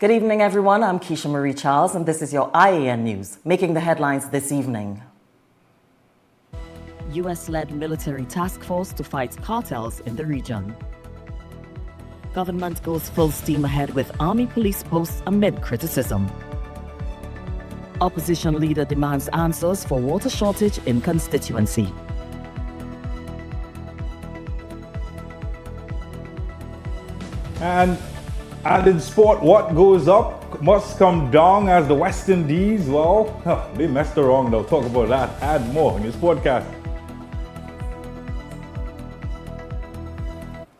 Good evening, everyone. I'm Keisha Marie Charles, and this is your I.A.N. news, making the headlines this evening. U.S.-led military task force to fight cartels in the region. Government goes full steam ahead with army police posts amid criticism. Opposition leader demands answers for water shortage in constituency. And in sport, what goes up must come down as the West Indies. Well, they messed around. They'll talk about that and more in this podcast.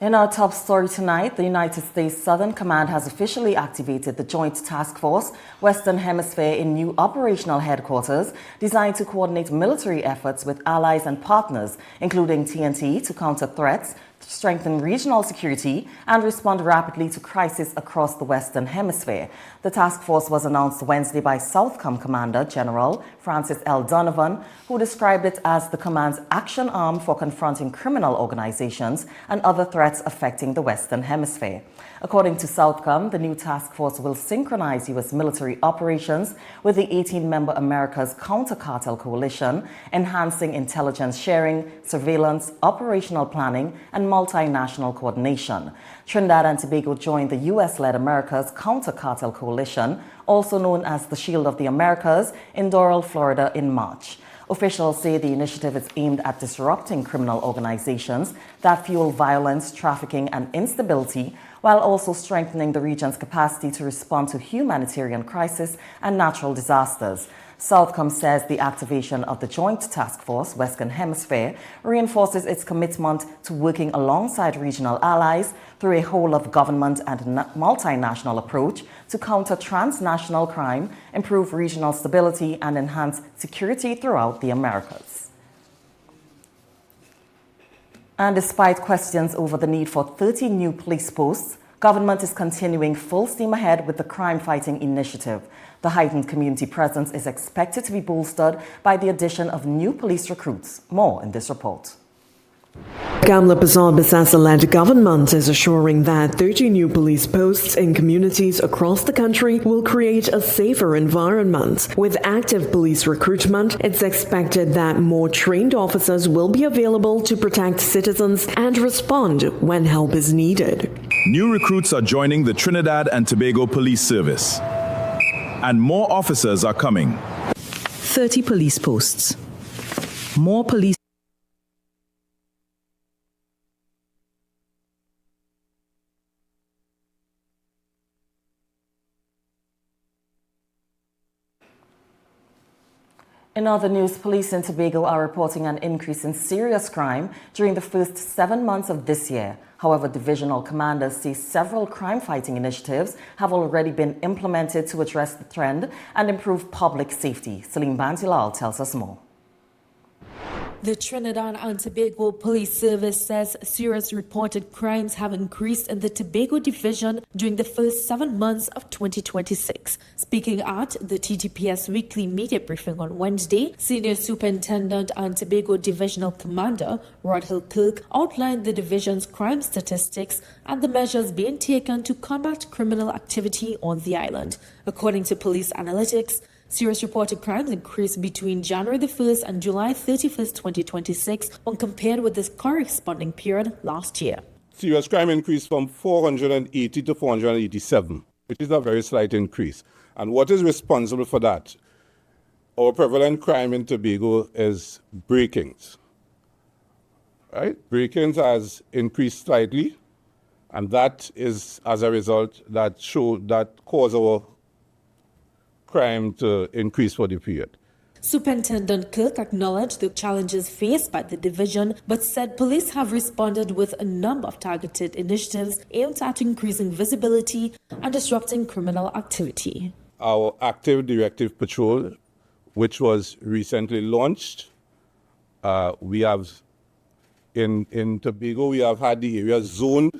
In our top story tonight, the United States Southern Command has officially activated the Joint Task Force Western Hemisphere in new operational headquarters designed to coordinate military efforts with allies and partners, including TNT, to counter threats, strengthen regional security, and respond rapidly to crises across the Western Hemisphere. The task force was announced Wednesday by Southcom Commander General Francis L. Donovan, who described it as the command's action arm for confronting criminal organizations and other threats affecting the Western Hemisphere. According to Southcom, the new task force will synchronize U.S. military operations with the 18-member America's Counter-Cartel Coalition, enhancing intelligence sharing, surveillance, operational planning, and multinational coordination. Trinidad and Tobago joined the U.S.-led America's Counter-Cartel Coalition, also known as the Shield of the Americas, in Doral, Florida in March. Officials say the initiative is aimed at disrupting criminal organizations that fuel violence, trafficking, and instability, while also strengthening the region's capacity to respond to humanitarian crises and natural disasters. Southcom says the activation of the Joint Task Force Western Hemisphere reinforces its commitment to working alongside regional allies through a whole-of-government and multinational approach to counter transnational crime, improve regional stability, and enhance security throughout the Americas. And despite questions over the need for 30 new police posts, government is continuing full steam ahead with the crime-fighting initiative. The heightened community presence is expected to be bolstered by the addition of new police recruits. More in this report. Kamla Persad-Bissessar-led government is assuring that 30 new police posts in communities across the country will create a safer environment. With active police recruitment, it's expected that more trained officers will be available to protect citizens and respond when help is needed. New recruits are joining the Trinidad and Tobago Police Service, and more officers are coming. 30 police posts. More police. In other news, police in Tobago are reporting an increase in serious crime during the first 7 months of this year. However, divisional commanders say several crime-fighting initiatives have already been implemented to address the trend and improve public safety. Salim Bantilal tells us more. The Trinidad and Tobago Police Service says serious reported crimes have increased in the Tobago Division during the first 7 months of 2026. Speaking at the TTPS weekly media briefing on Wednesday, Senior Superintendent and Tobago Divisional Commander Rodhill Kirk outlined the division's crime statistics and the measures being taken to combat criminal activity on the island. According to police analytics, serious reported crimes increased between January the 1st and July 31st, 2026 when compared with this corresponding period last year. Serious crime increased from 480 to 487, which is a very slight increase. And what is responsible for that? Our prevalent crime in Tobago is break-ins. Right? Break-ins has increased slightly, and that is as a result that cause our crime to increase for the period. Superintendent Kirk acknowledged the challenges faced by the division, but said police have responded with a number of targeted initiatives aimed at increasing visibility and disrupting criminal activity. Our active directive patrol, which was recently launched, we have in Tobago, we have had the area zoned,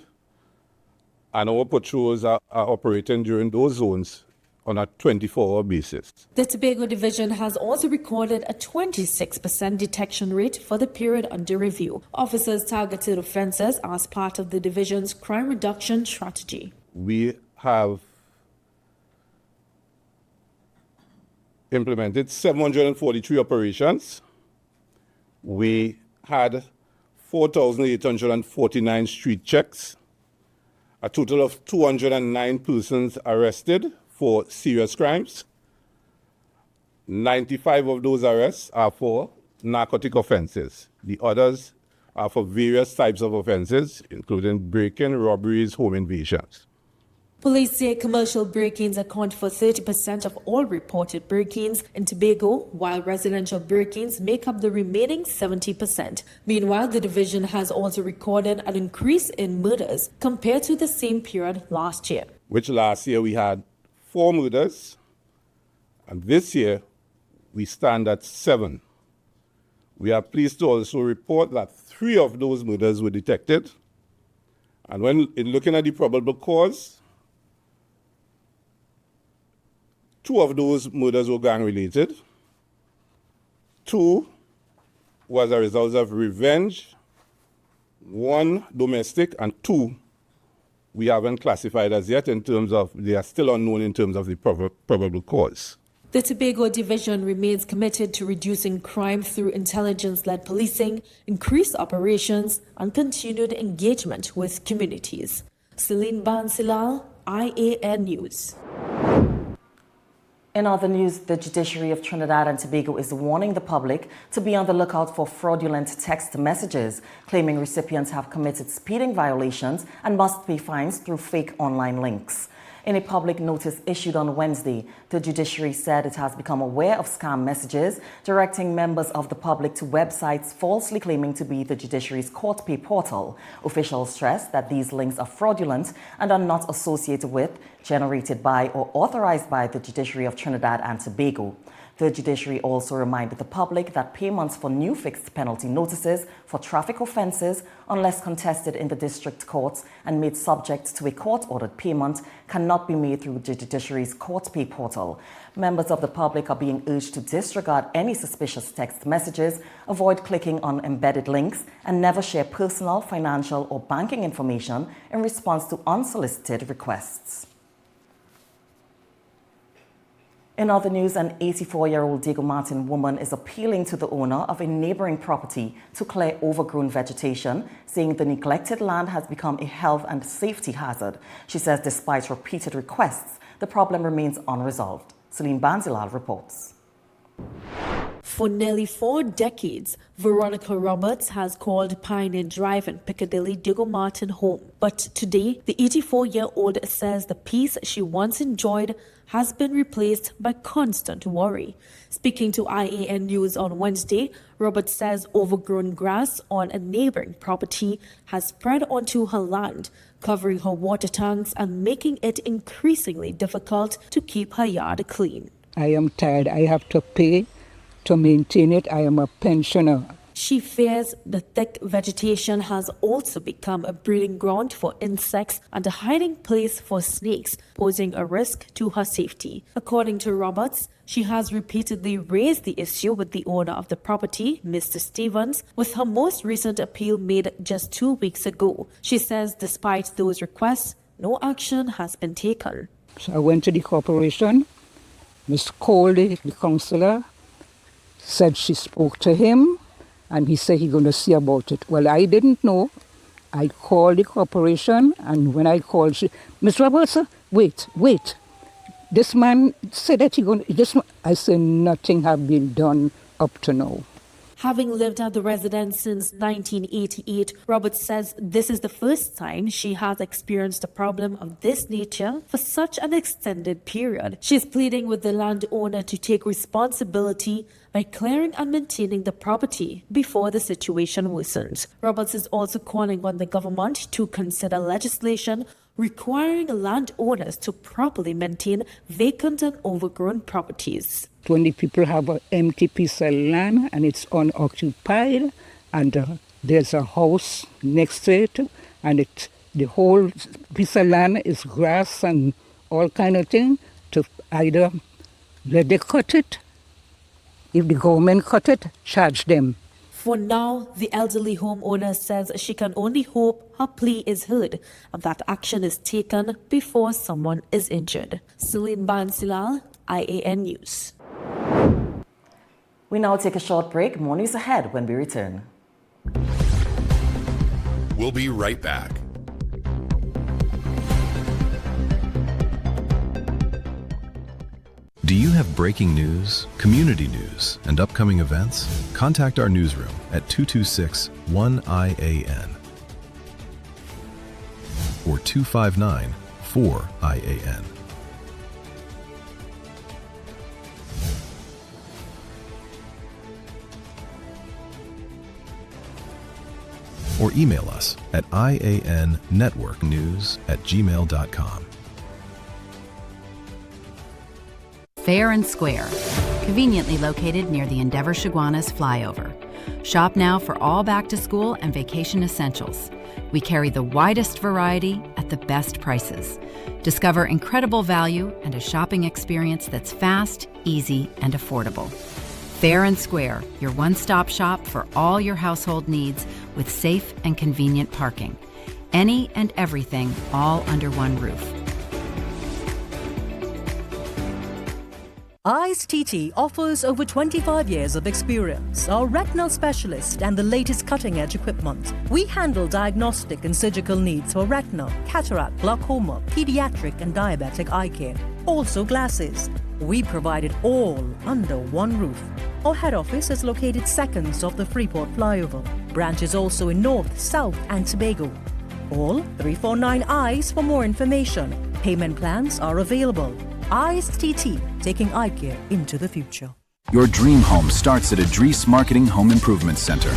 and our patrols are operating during those zones on a 24-hour basis. The Tobago Division has also recorded a 26% detection rate for the period under review. Officers targeted offences as part of the division's crime reduction strategy. We have implemented 743 operations. We had 4,849 street checks, a total of 209 persons arrested for serious crimes. 95 of those arrests are for narcotic offenses. The others are for various types of offenses, including break-in, robberies, home invasions. Police say commercial break-ins account for 30% of all reported break-ins in Tobago, while residential break-ins make up the remaining 70%. Meanwhile, the division has also recorded an increase in murders compared to the same period last year. Which last year we had 4 murders, and this year we stand at 7. We are pleased to also report that 3 of those murders were detected. And when in looking at the probable cause, 2 of those murders were gang-related. 2 was a result of revenge, 1 domestic, and 2 we haven't classified as yet in terms of, they are still unknown in terms of the probable cause. The Tobago Division remains committed to reducing crime through intelligence-led policing, increased operations, and continued engagement with communities. Celine Bansilal, I.A.N. News. In other news, the judiciary of Trinidad and Tobago is warning the public to be on the lookout for fraudulent text messages, claiming recipients have committed speeding violations and must pay fines through fake online links. In a public notice issued on Wednesday, the judiciary said it has become aware of scam messages directing members of the public to websites falsely claiming to be the judiciary's court pay portal. Officials stress that these links are fraudulent and are not associated with, generated by, or authorized by the judiciary of Trinidad and Tobago. The judiciary also reminded the public that payments for new fixed penalty notices for traffic offences, unless contested in the district courts and made subject to a court-ordered payment, cannot be made through the judiciary's court pay portal. Members of the public are being urged to disregard any suspicious text messages, avoid clicking on embedded links, and never share personal, financial, or banking information in response to unsolicited requests. In other news, an 84-year-old Diego Martin woman is appealing to the owner of a neighboring property to clear overgrown vegetation, saying the neglected land has become a health and safety hazard. She says despite repeated requests, the problem remains unresolved. Celine Banzilal reports. For nearly 4 decades, Veronica Roberts has called Pioneer Drive in Piccadilly Diego Martin home. But today, the 84-year-old says the peace she once enjoyed has been replaced by constant worry. Speaking to I.A.N. News on Wednesday, Roberts says overgrown grass on a neighboring property has spread onto her land, covering her water tanks and making it increasingly difficult to keep her yard clean. I am tired. I have to pay to maintain it. I am a pensioner. She fears the thick vegetation has also become a breeding ground for insects and a hiding place for snakes, posing a risk to her safety. According to Roberts, she has repeatedly raised the issue with the owner of the property, Mr. Stevens, with her most recent appeal made just 2 weeks ago. She says despite those requests, no action has been taken. So I went to the corporation. Ms. Coley, the councillor, said she spoke to him and he said he's going to see about it. Well, I didn't know. I called the corporation, and when I called, Ms. Roberts, wait. This man said that I said nothing have been done up to now. Having lived at the residence since 1988, Roberts says this is the first time she has experienced a problem of this nature for such an extended period. She is pleading with the landowner to take responsibility by clearing and maintaining the property before the situation worsens. Roberts is also calling on the government to consider legislation requiring landowners to properly maintain vacant and overgrown properties. When the people have an empty piece of land and it's unoccupied, and there's a house next to it, and the whole piece of land is grass and all kind of thing, to either let they cut it, if the government cut it, charge them. For now, the elderly homeowner says she can only hope her plea is heard and that action is taken before someone is injured. Celine Bansilal, I.A.N. News. We now take a short break. More news ahead when we return. We'll be right back. Do you have breaking news, community news, and upcoming events? Contact our newsroom at 226-1-I.A.N. or 259-4-I.A.N. Or email us at iannetworknews@gmail.com. Fair and Square, conveniently located near the Endeavour Chaguanas flyover. Shop now for all back-to-school and vacation essentials. We carry the widest variety at the best prices. Discover incredible value and a shopping experience that's fast, easy, and affordable. Fair and Square, your one-stop shop for all your household needs with safe and convenient parking. Any and everything all under one roof. I.A.N TT offers over 25 years of experience, are retinal specialist and the latest cutting-edge equipment. We handle diagnostic and surgical needs for retina, cataract, glaucoma, pediatric and diabetic eye care. Also glasses. We provide it all under one roof. Our head office is located seconds off the Freeport flyover. Branches also in North, South and Tobago. Call 349 EYES for more information. Payment plans are available. I.A.N TT, taking eye care into the future. Your dream home starts at Advertise Marketing Home Improvement Center.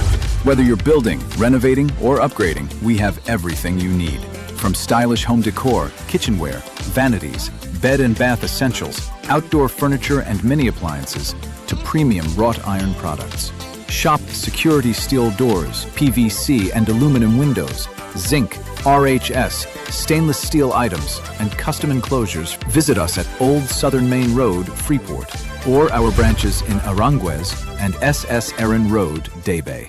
Whether you're building, renovating, or upgrading, we have everything you need. From stylish home decor, kitchenware, vanities, bed and bath essentials, outdoor furniture and mini appliances, to premium wrought iron products. Shop security steel doors, PVC and aluminum windows, zinc, RHS, stainless steel items, and custom enclosures. Visit us at Old Southern Main Road, Freeport, or our branches in Aranguez and SS Erin Road, Daybay.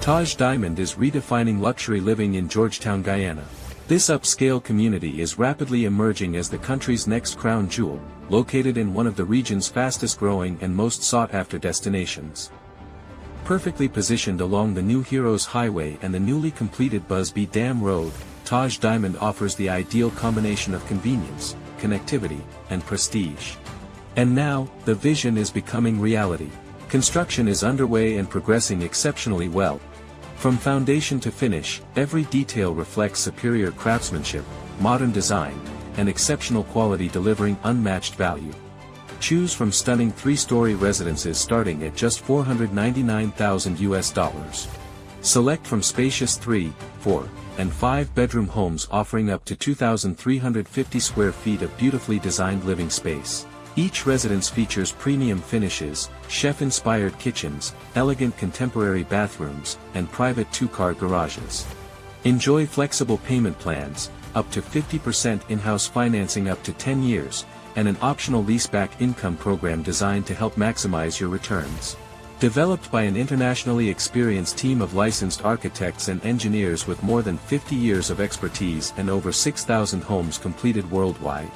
Taj Diamond is redefining luxury living in Georgetown, Guyana. This upscale community is rapidly emerging as the country's next crown jewel, located in one of the region's fastest-growing and most sought-after destinations. Perfectly positioned along the New Heroes Highway and the newly completed Busby Dam Road, Taj Diamond offers the ideal combination of convenience, connectivity, and prestige. And now, the vision is becoming reality. Construction is underway and progressing exceptionally well. From foundation to finish, every detail reflects superior craftsmanship, modern design, and exceptional quality, delivering unmatched value. Choose from stunning 3-story residences starting at just $499,000. Select from spacious 3, 4, and 5-bedroom homes offering up to 2,350 square feet of beautifully designed living space. Each residence features premium finishes, chef-inspired kitchens, elegant contemporary bathrooms, and private 2-car garages. Enjoy flexible payment plans, up to 50% in-house financing up to 10 years, and an optional leaseback income program designed to help maximize your returns. Developed by an internationally experienced team of licensed architects and engineers with more than 50 years of expertise and over 6,000 homes completed worldwide.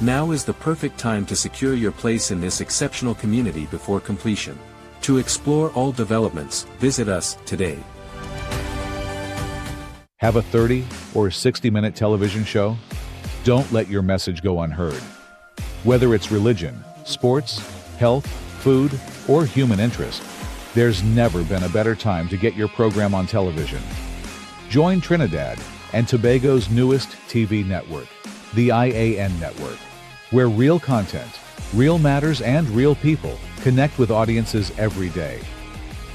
Now is the perfect time to secure your place in this exceptional community before completion. To explore all developments, visit us today. Have a 30 or 60-minute television show? Don't let your message go unheard. Whether it's religion, sports, health, food, or human interest, there's never been a better time to get your program on television. Join Trinidad and Tobago's newest TV network, the I.A.N Network, where real content, real matters, and real people connect with audiences every day.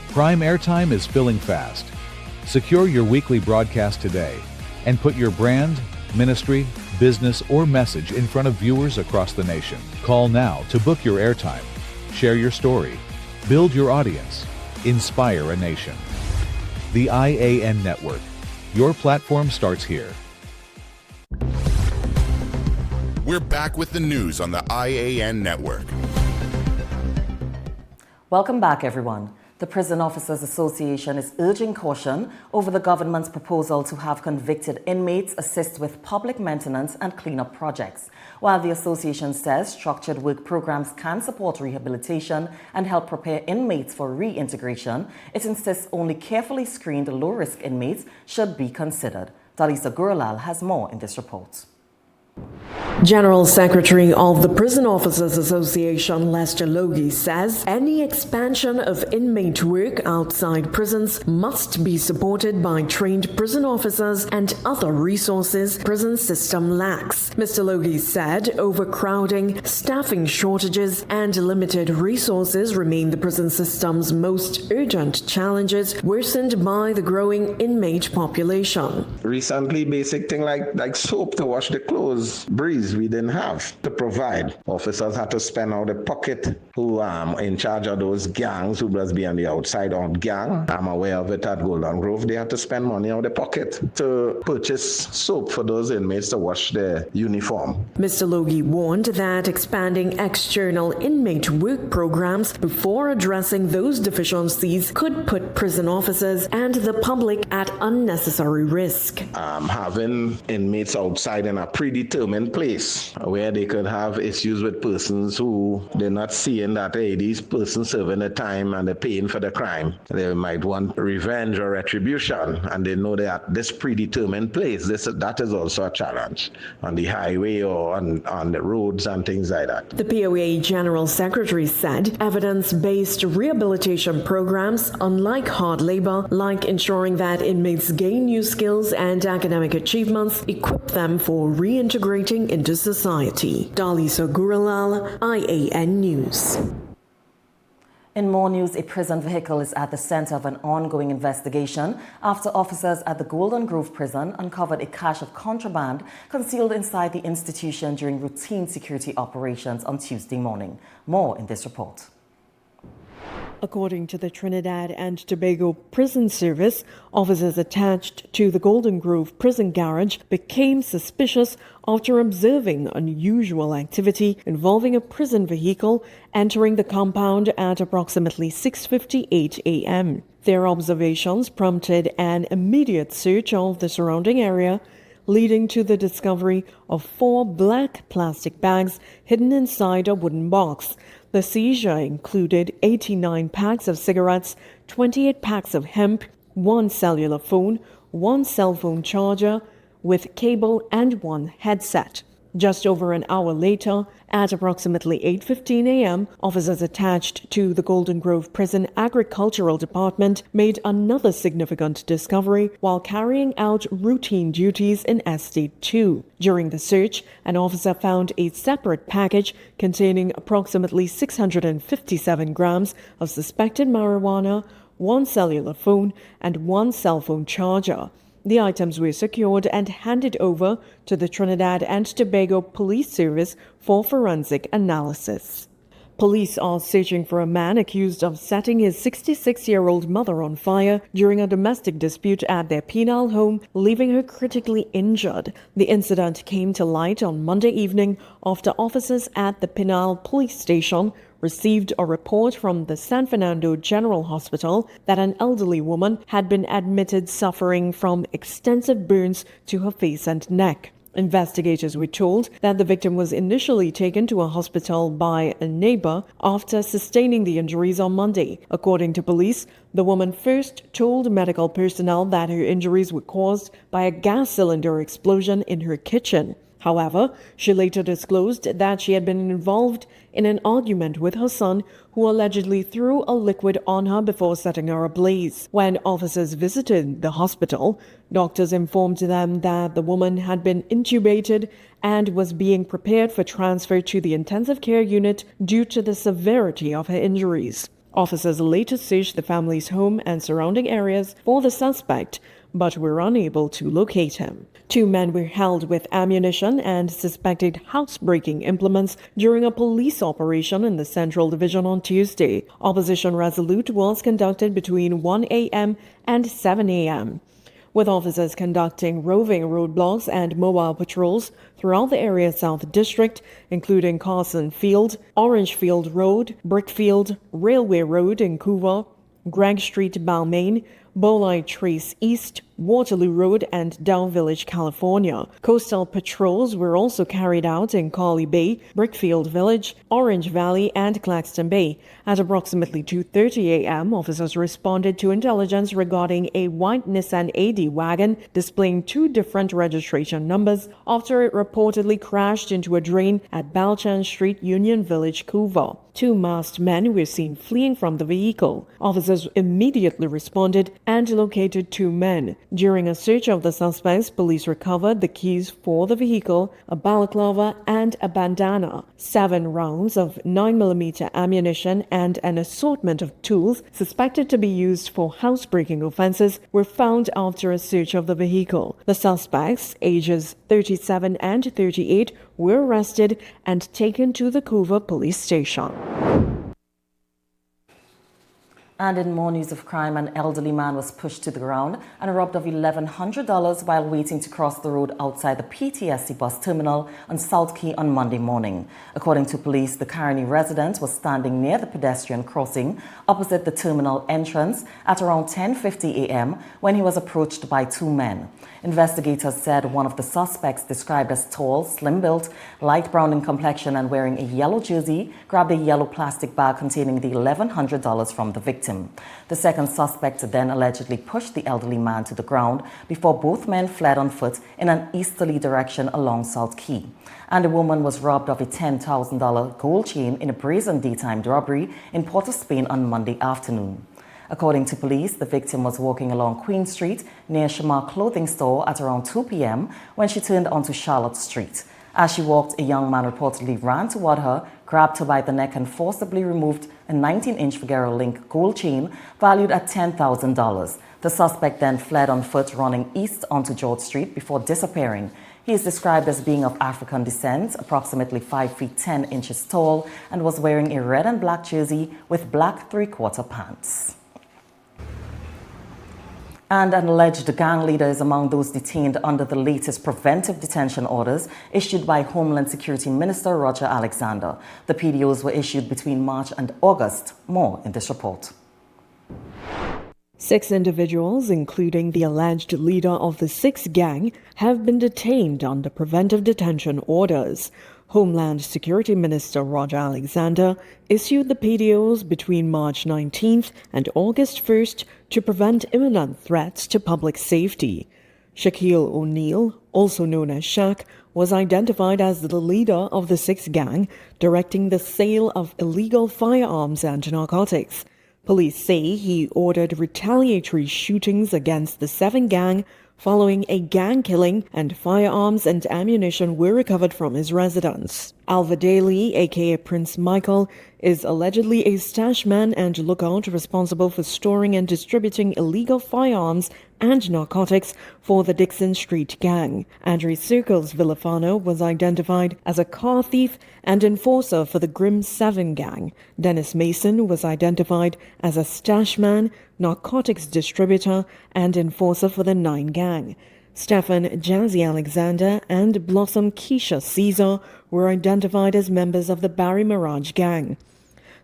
Prime airtime is filling fast. Secure your weekly broadcast today and put your brand, ministry, business, or message in front of viewers across the nation. Call now to book your airtime. Share your story. Build your audience. Inspire a nation. The I.A.N Network. Your platform starts here. We're back with the news on the I.A.N Network. Welcome back, everyone. The Prison Officers Association is urging caution over the government's proposal to have convicted inmates assist with public maintenance and cleanup projects. While the association says structured work programs can support rehabilitation and help prepare inmates for reintegration, it insists only carefully screened low-risk inmates should be considered. Dalisa Gurlal has more in this report. General Secretary of the Prison Officers Association, Lester Logie, says any expansion of inmate work outside prisons must be supported by trained prison officers and other resources prison system lacks. Mr. Logie said overcrowding, staffing shortages, and limited resources remain the prison system's most urgent challenges, worsened by the growing inmate population. Recently, basic thing like soap to wash the clothes, breeze, we didn't have to provide. Officers had to spend out of pocket who in charge of those gangs who must be on the outside of gang. I'm aware of it at Golden Grove. They had to spend money out of pocket to purchase soap for those inmates to wash their uniform. Mr. Logie warned that expanding external inmate work programs before addressing those deficiencies could put prison officers and the public at unnecessary risk. Having inmates outside in a predetermined place where they could have issues with persons who they're not seeing that, hey, these persons serving the time and they're paying for the crime. They might want revenge or retribution, and they know they're at this predetermined place. That is also a challenge on the highway or on the roads and things like that. The POA General Secretary said evidence-based rehabilitation programs, unlike hard labor, like ensuring that inmates gain new skills and academic achievements, equip them for reintegrating into society. Dalisa Gurlal, I.A.N. News. In more news, a prison vehicle is at the center of an ongoing investigation after officers at the Golden Grove prison uncovered a cache of contraband concealed inside the institution during routine security operations on Tuesday morning. More in this report. According to the Trinidad and Tobago Prison Service, officers attached to the Golden Grove prison garage became suspicious after observing unusual activity involving a prison vehicle entering the compound at approximately 6:58 a.m. Their observations prompted an immediate search of the surrounding area, leading to the discovery of 4 black plastic bags hidden inside a wooden box. The seizure included 89 packs of cigarettes, 28 packs of hemp, 1 cellular phone, 1 cell phone charger with cable, and 1 headset. Just over an hour later, at approximately 8:15 a.m., officers attached to the Golden Grove Prison Agricultural Department made another significant discovery while carrying out routine duties in Estate 2. During the search, an officer found a separate package containing approximately 657 grams of suspected marijuana, 1 cellular phone, and 1 cell phone charger. The items were secured and handed over to the Trinidad and Tobago Police Service for forensic analysis. Police are searching for a man accused of setting his 66-year-old mother on fire during a domestic dispute at their penal home, leaving her critically injured. The incident came to light on Monday evening after officers at the Penal Police Station received a report from the San Fernando General Hospital that an elderly woman had been admitted suffering from extensive burns to her face and neck. Investigators were told that the victim was initially taken to a hospital by a neighbor after sustaining the injuries on Monday. According to police, the woman first told medical personnel that her injuries were caused by a gas cylinder explosion in her kitchen. However, she later disclosed that she had been involved in an argument with her son, who allegedly threw a liquid on her before setting her ablaze. When officers visited the hospital, doctors informed them that the woman had been intubated and was being prepared for transfer to the intensive care unit due to the severity of her injuries. Officers later searched the family's home and surrounding areas for the suspect, but were unable to locate him. 2 men were held with ammunition and suspected housebreaking implements during a police operation in the Central Division on Tuesday. Opposition Resolute was conducted between 1 a.m. and 7 a.m., with officers conducting roving roadblocks and mobile patrols throughout the area's South District, including Carson Field, Orange Field Road, Brickfield, Railway Road in Couva, Gregg Street, Balmain, Bolide Trace East, Waterloo Road, and Dow Village, California. Coastal patrols were also carried out in Collie Bay, Brickfield Village, Orange Valley, and Claxton Bay. At approximately 2:30 a.m., officers responded to intelligence regarding a white Nissan AD wagon displaying two different registration numbers after it reportedly crashed into a drain at Balchan Street, Union Village, Couva. Two masked men were seen fleeing from the vehicle. Officers immediately responded and located two men. During a search of the suspects, police recovered the keys for the vehicle, a balaclava, and a bandana. 7 rounds of 9mm ammunition and an assortment of tools suspected to be used for housebreaking offenses were found after a search of the vehicle. The suspects, ages 37 and 38, were arrested and taken to the Couva police station. And in more news of crime, an elderly man was pushed to the ground and robbed of $1,100 while waiting to cross the road outside the PTSD bus terminal on South Quay on Monday morning. According to police, the Carney resident was standing near the pedestrian crossing opposite the terminal entrance at around 10:50 a.m. when he was approached by two men. Investigators said one of the suspects, described as tall, slim-built, light brown in complexion and wearing a yellow jersey, grabbed a yellow plastic bag containing the $1,100 from the victim. The second suspect then allegedly pushed the elderly man to the ground before both men fled on foot in an easterly direction along South Quay. And the woman was robbed of a $10,000 gold chain in a brazen daytime robbery in Port of Spain on Monday afternoon. According to police, the victim was walking along Queen Street near Shamar Clothing Store at around 2 p.m. when she turned onto Charlotte Street. As she walked, a young man reportedly ran toward her, grabbed her by the neck and forcibly removed a 19-inch Figueroa Link gold chain valued at $10,000. The suspect then fled on foot, running east onto George Street before disappearing. He is described as being of African descent, approximately 5 feet 10 inches tall, and was wearing a red and black jersey with black three-quarter pants. And an alleged gang leader is among those detained under the latest preventive detention orders issued by Homeland Security Minister Roger Alexander. The PDOs were issued between March and August. More in this report. 6 individuals, including the alleged leader of the Six Gang, have been detained under preventive detention orders. Homeland Security Minister Roger Alexander issued the PDOs between March 19th and August 1st to prevent imminent threats to public safety. Shaquille O'Neal, also known as Shaq, was identified as the leader of the Six Gang, directing the sale of illegal firearms and narcotics. Police say he ordered retaliatory shootings against the 7 Gang following a gang killing, and firearms and ammunition were recovered from his residence. Alva Daly, aka Prince Michael, is allegedly a stash man and lookout responsible for storing and distributing illegal firearms and narcotics for the Dixon Street Gang. Andre Circles Villafano was identified as a car thief and enforcer for the Grim 7 Gang. Dennis Mason was identified as a stash man, narcotics distributor, and enforcer for the 9 Gang. Stefan Jazzy Alexander and Blossom Keisha Caesar were identified as members of the Barry Mirage Gang.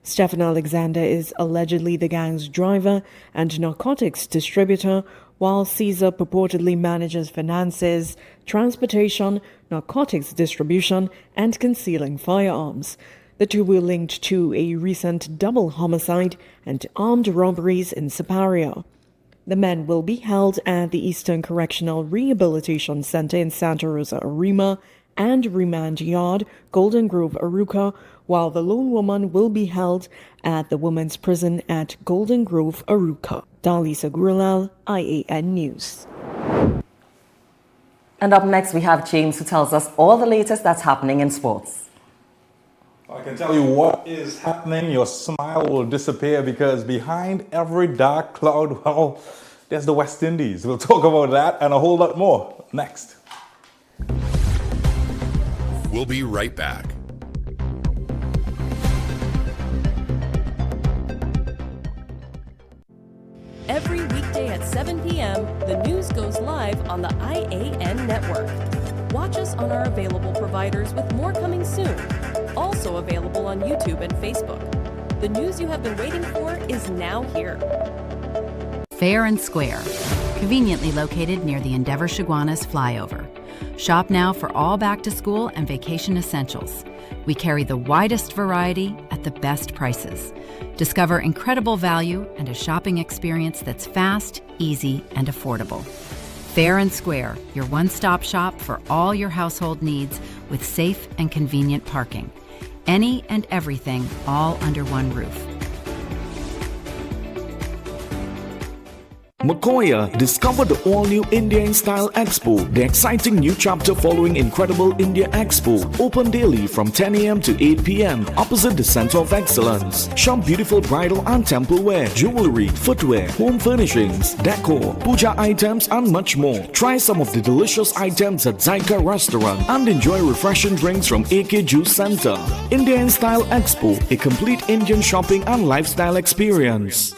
Stefan Alexander is allegedly the gang's driver and narcotics distributor, while Caesar purportedly manages finances, transportation, narcotics distribution, and concealing firearms. The two were linked to a recent double homicide and armed robberies in Siparia. The men will be held at the Eastern Correctional Rehabilitation Center in Santa Rosa, Arima, and Remand Yard, Golden Grove, Aruca, while the lone woman will be held at the women's prison at Golden Grove, Aruca. Dalisa Gurlal, I.A.N. News. And up next, we have James, who tells us all the latest that's happening in sports. I can tell you what is happening. Your smile will disappear because behind every dark cloud, well, there's the West Indies. We'll talk about that and a whole lot more next. We'll be right back. Every weekday at 7 p.m., the news goes live on the I.A.N. network. Watch us on our available providers with more coming soon. Also available on YouTube and Facebook. The news you have been waiting for is now here. Fair and Square, conveniently located near the Endeavour Chaguanas flyover. Shop now for all back-to-school and vacation essentials. We carry the widest variety at the best prices. Discover incredible value and a shopping experience that's fast, easy, and affordable. Fair and Square, your one-stop shop for all your household needs with safe and convenient parking. Any and everything all under one roof. Makoya, discover the all-new India in Style Expo, the exciting new chapter following Incredible India Expo. Open daily from 10 a.m. to 8 p.m. opposite the Center of Excellence. Shop beautiful bridal and temple wear, jewelry, footwear, home furnishings, decor, puja items, and much more. Try some of the delicious items at Zaika Restaurant and enjoy refreshing drinks from AK Juice Center. India in Style Expo, a complete Indian shopping and lifestyle experience.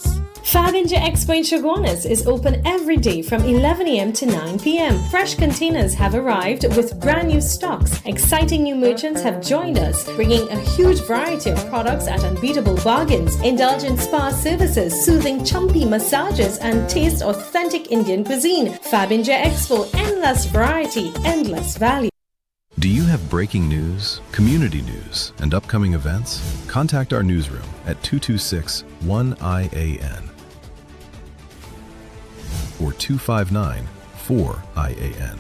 Fab India Expo in Chaguanas is open every day from 11 a.m. to 9 p.m. Fresh containers have arrived with brand new stocks. Exciting new merchants have joined us, bringing a huge variety of products at unbeatable bargains. Indulge in spa services, soothing chumpy massages, and taste authentic Indian cuisine. Fab India Expo, endless variety, endless value. Do you have breaking news, community news, and upcoming events? Contact our newsroom at 226-1-I.A.N. or 259-4-I.A.N.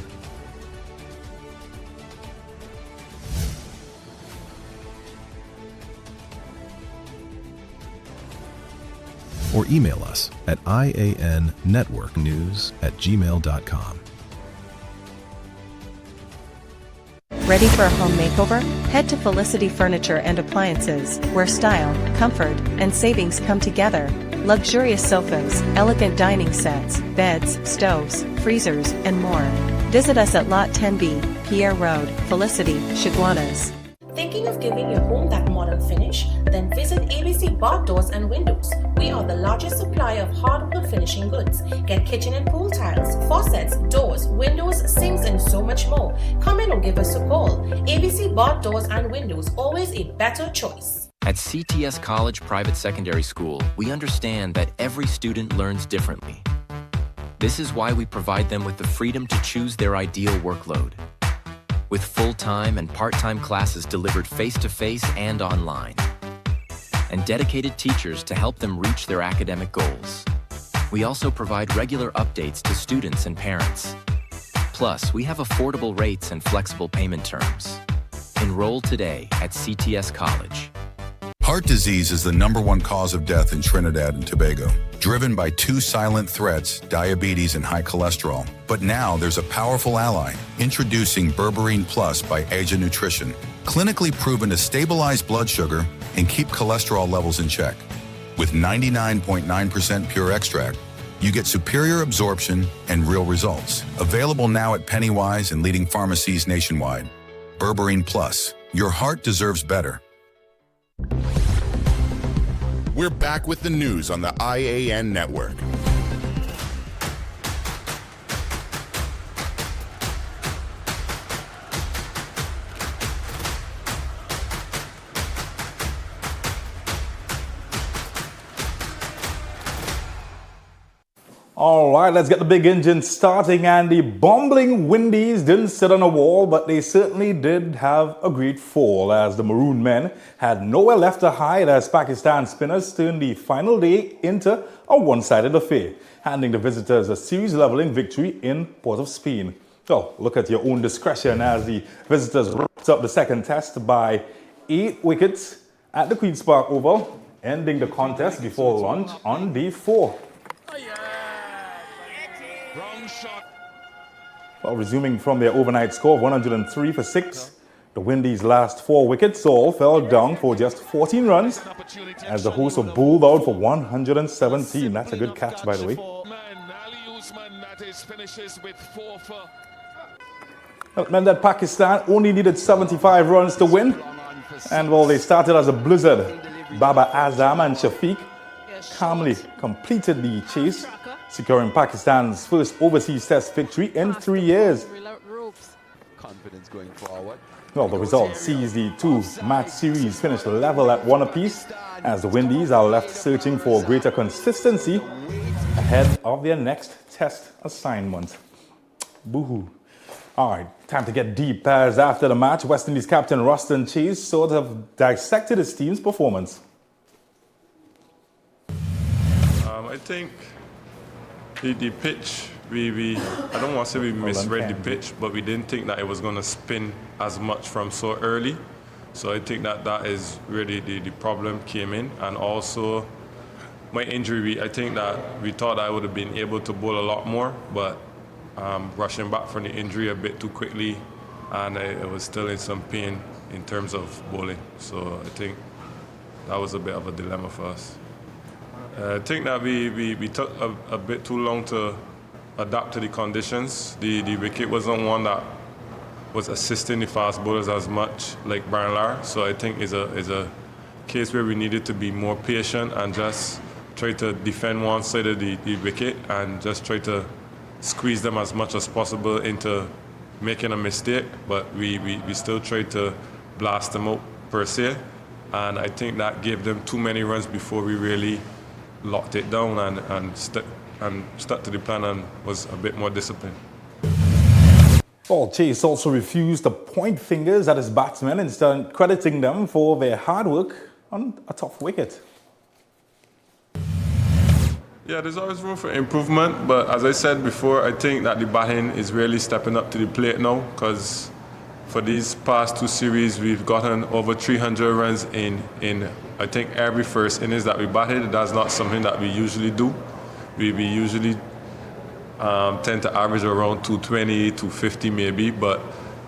Or email us at iannetworknews@gmail.com. Ready for a home makeover? Head to Felicity Furniture and Appliances, where style, comfort, and savings come together. Luxurious sofas, elegant dining sets, beds, stoves, freezers, and more. Visit us at Lot 10B, Pierre Road, Felicity, Chaguanas. Thinking of giving your home that modern finish? Then visit ABC Bath Doors and Windows. We are the largest supplier of hardwood finishing goods. Get kitchen and pool tiles, faucets, doors, windows, sinks, and so much more. Come in or give us a call. ABC Bath Doors and Windows, always a better choice. At CTS College Private Secondary School, we understand that every student learns differently. This is why we provide them with the freedom to choose their ideal workload. With full-time and part-time classes delivered face-to-face and online, and dedicated teachers to help them reach their academic goals. We also provide regular updates to students and parents. Plus, we have affordable rates and flexible payment terms. Enroll today at CTS College. Heart disease is the #1 cause of death in Trinidad and Tobago, driven by two silent threats, diabetes and high cholesterol. But now there's a powerful ally, introducing Berberine Plus by A.N Nutrition, clinically proven to stabilize blood sugar and keep cholesterol levels in check. With 99.9% pure extract, you get superior absorption and real results. Available now at Pennywise and leading pharmacies nationwide. Berberine Plus, your heart deserves better. We're back with the news on the I.A.N. network. All right, let's get the big engine starting. And the bumbling Windies didn't sit on a wall, but they certainly did have a great fall as the Maroon men had nowhere left to hide as Pakistan spinners turned the final day into a one-sided affair, handing the visitors a series-leveling victory in Port of Spain. So look at your own discretion as the visitors wrapped up the second test by 8 wickets at the Queen's Park Oval, ending the contest before lunch on day 4. Well, resuming from their overnight score of 103 for 6, the Windies' last 4 wickets all fell down for just 14 runs as the hosts were bowled out for 117. That's a good catch, by the way. That meant that Pakistan only needed 75 runs to win. And well, they started as a blizzard. Baba Azam and Shafiq calmly completed the chase, securing Pakistan's first overseas test victory in 3 years. Confidence going forward. Well, the result sees the two-match series finish level at 1 apiece as the Windies are left searching for greater consistency ahead of their next test assignment. Boo-hoo. All right, time to get deep, as after the match, West Indies captain Ruston Chase sort of dissected his team's performance. I think the pitch, I don't want to say we misread the pitch, but we didn't think that it was going to spin as much from so early. So I think that is really the problem came in. And also my injury, I think that we thought I would have been able to bowl a lot more, but rushing back from the injury a bit too quickly, and I was still in some pain in terms of bowling. So I think that was a bit of a dilemma for us. I think that we took a bit too long to adapt to the conditions. The wicket wasn't one that was assisting the fast bowlers as much like Brian Lara. So I think is a case where we needed to be more patient and just try to defend one side of the wicket and just try to squeeze them as much as possible into making a mistake. But we still tried to blast them out per se. And I think that gave them too many runs before we really locked it down and stuck to the plan and was a bit more disciplined. Well, Chase also refused to point fingers at his batsmen, instead crediting them for their hard work on a tough wicket. Yeah, there's always room for improvement, but as I said before, I think that the batting is really stepping up to the plate now, because for these past two series, we've gotten over 300 runs in I think every first innings that we batted. That's not something that we usually do. We usually tend to average around 220, 250 maybe, but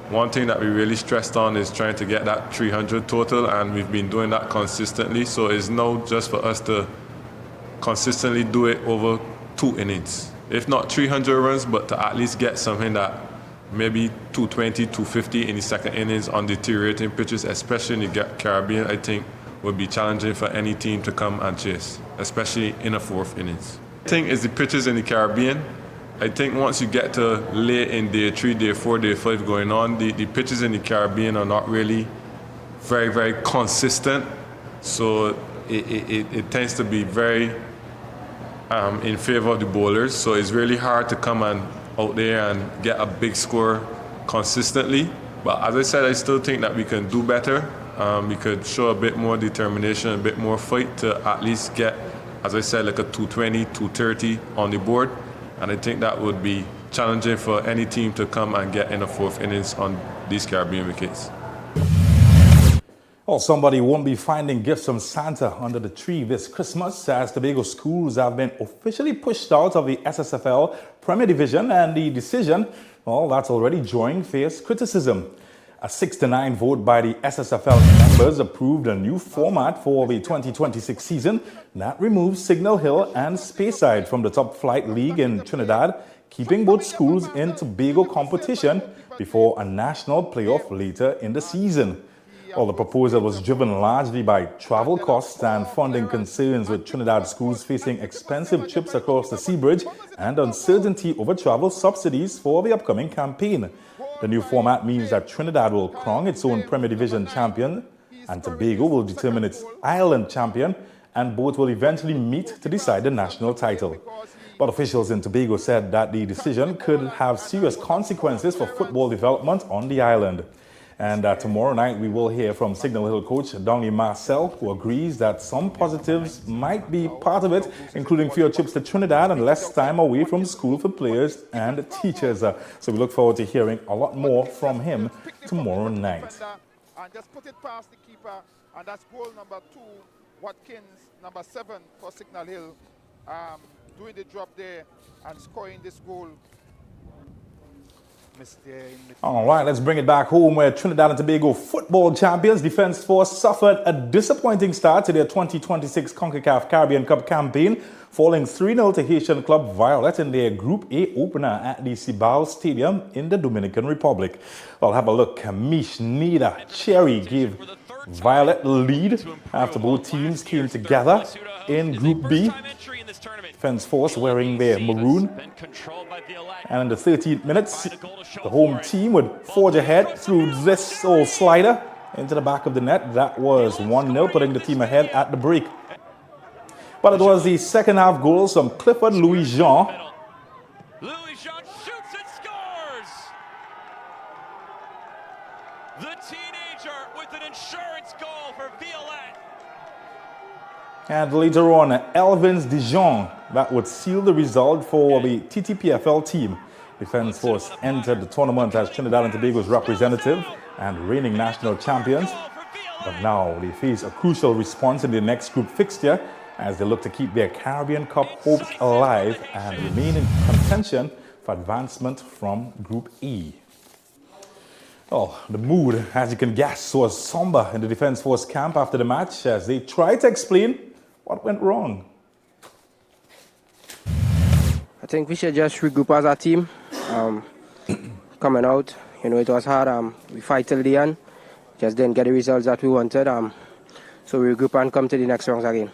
one thing that we really stressed on is trying to get that 300 total, and we've been doing that consistently. So it's now just for us to consistently do it over 2 innings. If not 300 runs, but to at least get something that maybe 220, 250 in the second innings on deteriorating pitches, especially in the Caribbean, I think would be challenging for any team to come and chase, especially in a 4th innings. I think it's the pitches in the Caribbean. I think once you get to late in day 3, day 4, day 5 going on, the pitches in the Caribbean are not really very, very consistent. So it tends to be very in favor of the bowlers. So it's really hard to come out there and get a big score consistently. But as I said, I still think that we can do better. We could show a bit more determination, a bit more fight to at least get, as I said, like a 220, 230 on the board. And I think that would be challenging for any team to come and get in a 4th innings on these Caribbean wickets. Well, somebody won't be finding gifts from Santa under the tree this Christmas, as Tobago schools have been officially pushed out of the SSFL Premier Division, and the decision, well, that's already drawing fierce criticism. A 6-9 vote by the SSFL members approved a new format for the 2026 season that removes Signal Hill and Speyside from the top flight league in Trinidad, keeping both schools in Tobago competition before a national playoff later in the season. Well, the proposal was driven largely by travel costs and funding concerns, with Trinidad schools facing expensive trips across the sea bridge and uncertainty over travel subsidies for the upcoming campaign. The new format means that Trinidad will crown its own Premier Division champion, and Tobago will determine its island champion, and both will eventually meet to decide the national title. But officials in Tobago said that the decision could have serious consequences for football development on the island. And tomorrow night we will hear from Signal Hill coach Donny Marcel, who agrees that some positives might be part of it, including fewer trips to Trinidad and less time away from school for players and teachers. So we look forward to hearing a lot more from him tomorrow night. And just put it past the keeper, and that's goal number 2, Watkins, number 7 for Signal Hill, doing the job there and scoring this goal. All right, let's bring it back home, where Trinidad and Tobago football champions Defence Force suffered a disappointing start to their 2026 CONCACAF Caribbean Cup campaign, falling 3-0 to Haitian club Violet in their Group A opener at the Cibao Stadium in the Dominican Republic. Well, have a look. Mish Nida Cherry gave Violet lead after both teams came together in Group B. Defense Force wearing their maroon. And in the 13th minutes, the home team would forge ahead through this old slider into the back of the net. That was 1-0, putting the team ahead at the break. But it was the second half goals from Clifford Louis-Jean. Louis-Jean shoots and scores! The teenager with an insurance goal for Violette. And later on, Elvins Dijon, that would seal the result for the TTPFL team. Defense Force entered the tournament as Trinidad and Tobago's representative and reigning national champions. But now they face a crucial response in the next group fixture as they look to keep their Caribbean Cup hopes alive and remain in contention for advancement from Group E. Oh, the mood, as you can guess, was somber in the Defense Force camp after the match as they tried to explain what went wrong. I think we should just regroup as a team. Coming out, it was hard. We fight till the end. Just didn't get the results that we wanted. So we regroup and come to the next rounds again.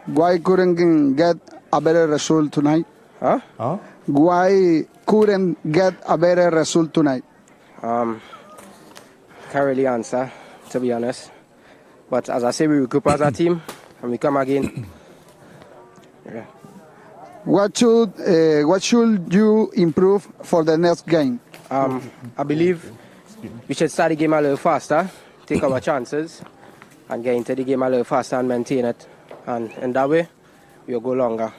Why couldn't get a better result tonight? Huh? Why couldn't get a better result tonight? Can't really answer, to be honest. But as I say, we regroup as a team and we come again. Yeah. What should you improve for the next game? I believe we should start the game a little faster, take our chances, and get into the game a little faster and maintain it. And in that way, we'll go longer.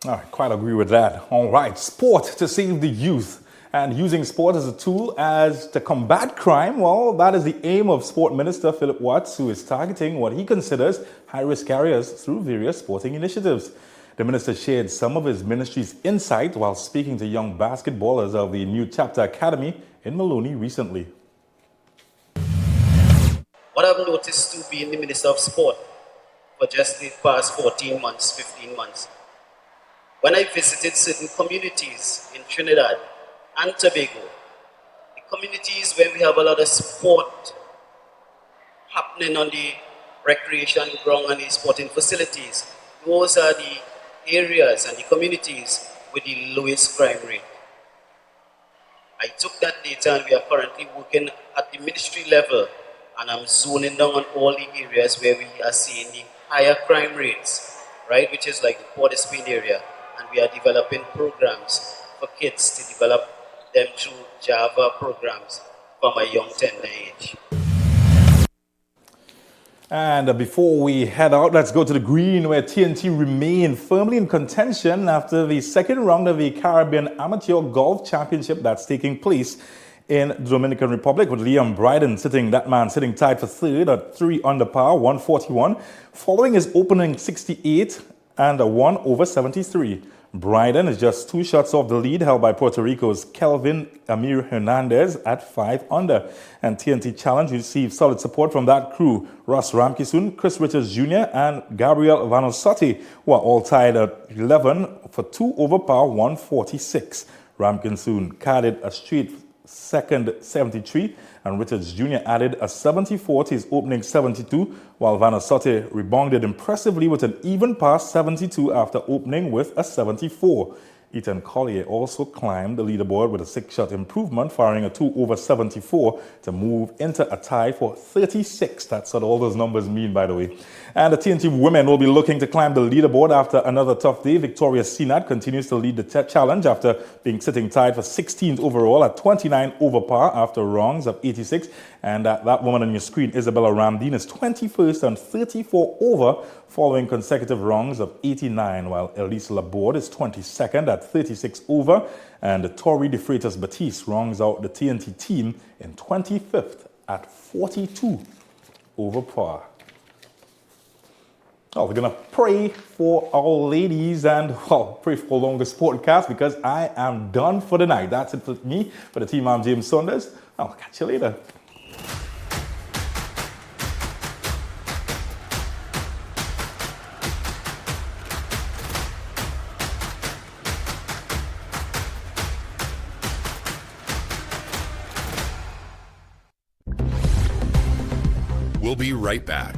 I quite agree with that. All right, sport to save the youth. And using sport as a tool to combat crime, well, that is the aim of Sport Minister Philip Watts, who is targeting what he considers high-risk areas through various sporting initiatives. The minister shared some of his ministry's insight while speaking to young basketballers of the New Chapter Academy in Maloney recently. What I've noticed to being the Minister of Sport for just the past 14 months, 15 months, when I visited certain communities in Trinidad and Tobago, the communities where we have a lot of sport happening on the recreation ground and the sporting facilities, those are the areas and the communities with the lowest crime rate. I took that data and we are currently working at the ministry level, and I'm zoning down on all the areas where we are seeing the higher crime rates, right, which is like the Port of Spain area, and we are developing programs for kids to develop them through Java programs from a young tender age. And before we head out, let's go to the green where TNT remain firmly in contention after the second round of the Caribbean Amateur Golf Championship that's taking place in the Dominican Republic, with Liam Bryden sitting tied for third at 3 under par, 141, following his opening 68 and a 1 over 73. Bryden is just 2 shots off the lead held by Puerto Rico's Kelvin Amir Hernandez at 5 under. And TNT Challenge received solid support from that crew. Russ Ramkisoon, Chris Richards Jr. and Gabriel Vanosotti, who are all tied at 11 for 2 over par, 146. Ramkisoon carded a straight second 73, and Richards Jr. added a 74 to his opening 72, while Vanosotti rebounded impressively with an even par 72 after opening with a 74. Ethan Collier also climbed the leaderboard with a 6-shot improvement, firing a 2 over 74 to move into a tie for 36. That's what all those numbers mean, by the way. And the TNT women will be looking to climb the leaderboard after another tough day. Victoria Sinat continues to lead the challenge after sitting tied for 16th overall at 29 over par after wrongs of 86. And that woman on your screen, Isabella Ramdeen, is 21st and 34 over following consecutive wrongs of 89, while Elise Laborde is 22nd at 36 over, and Tori De Freitas Batiste wrongs out the TNT team in 25th at 42 over par. Oh, we're going to pray for our ladies and pray for a longer sportcast because I am done for the night. That's it for me. For the team, I'm James Saunders. I'll catch you later. We'll be right back.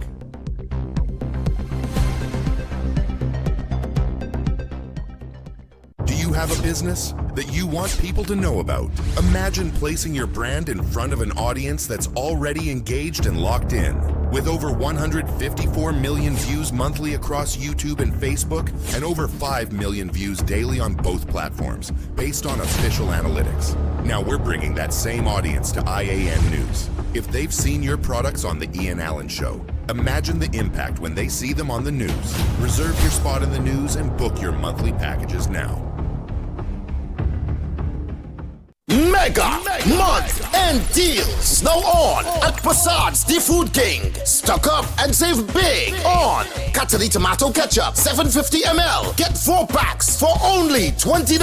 Do you have a business that you want people to know about? Imagine placing your brand in front of an audience that's already engaged and locked in. With over 154 million views monthly across YouTube and Facebook, and over 5 million views daily on both platforms, based on official analytics. Now we're bringing that same audience to I.A.N. News. If they've seen your products on the I.A.N Show, imagine the impact when they see them on the news. Reserve your spot in the news and book your monthly packages now. Mega month end deals now on at Passad's The Food King. Stock up and save big on Cattery tomato ketchup 750 ml. Get 4 packs for only $20.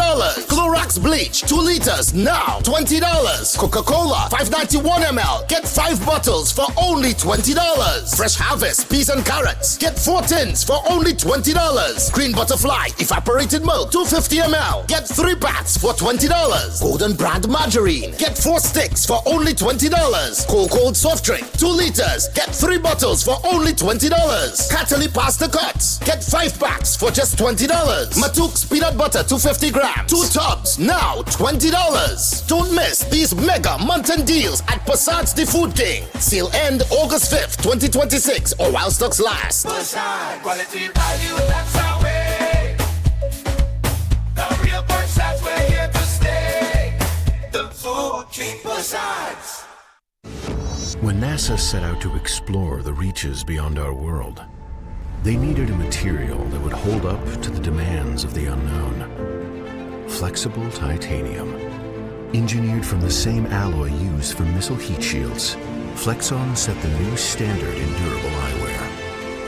Clorox bleach 2 liters now $20. Coca-Cola 591 ml. Get 5 bottles for only $20. Fresh Harvest peas and carrots. Get 4 tins for only $20. Green Butterfly evaporated milk 250 ml. Get 3 packs for $20. Golden brand margarine. Get 4 sticks for only $20. Cold soft drink 2 liters. Get 3 bottles for only $20. Cattery pasta cuts. Get 5 packs for just $20. Matook's peanut butter 250 grams. 2 tubs now $20. Don't miss these mega month-end deals at Passad's The Food King. Sale end August 5th, 2026 or while stocks last. Passad, quality value, that's our way. The real Passads, we're here to stay. The Food King Passads. When NASA set out to explore the reaches beyond our world, they needed a material that would hold up to the demands of the unknown. Flexible titanium. Engineered from the same alloy used for missile heat shields, Flexon set the new standard in durable eyewear.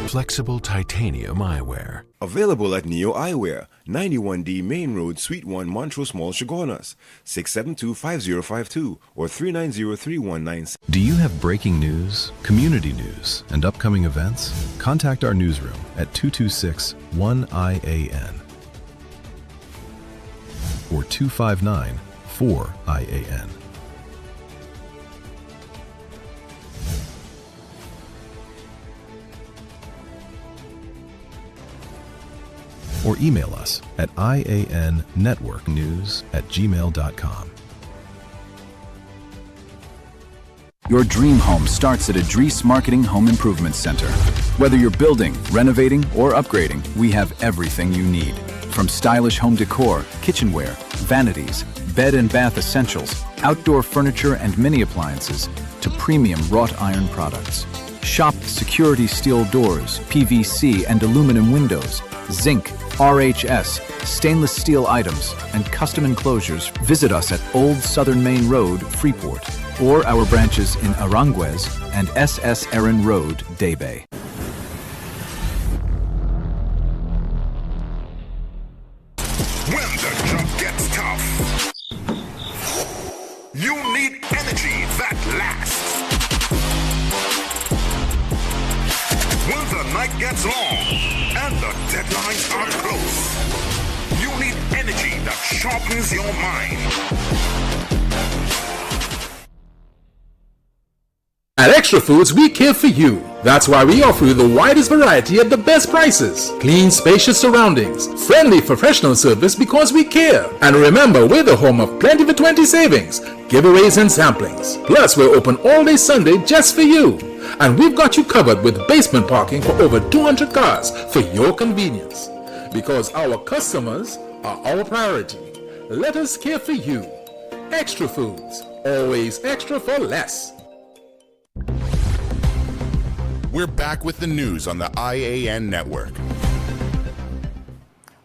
Flexible titanium eyewear. Available at Neo Eyewear, 91D Main Road, Suite 1, Montrose Mall, Chaguanas, 672-5052 or 390-3196. Do you have breaking news, community news, and upcoming events? Contact our newsroom at 226-1-IAN or 259-4-IAN. Or email us at iannetworknews@gmail.com. Your dream home starts at Advertise Marketing Home Improvement Center. Whether you're building, renovating, or upgrading, we have everything you need. From stylish home decor, kitchenware, vanities, bed and bath essentials, outdoor furniture and mini appliances, to premium wrought iron products. Shop security steel doors, PVC and aluminum windows, zinc, RHS, stainless steel items, and custom enclosures. Visit us at Old Southern Main Road, Freeport, or our branches in Aranguez and SS Erin Road, Daybay. When the job gets tough, you need energy that lasts. When the night gets long and the deadlines are close, you need energy that sharpens your mind. At Extra Foods, we care for you. That's why we offer you the widest variety at the best prices. Clean, spacious surroundings. Friendly professional service because we care. And remember, we're the home of plenty for 20 savings, giveaways and samplings. Plus, we're open all day Sunday just for you. And we've got you covered with basement parking for over 200 cars for your convenience. Because our customers are our priority. Let us care for you. Extra Foods. Always extra for less. We're back with the news on the I.A.N. network.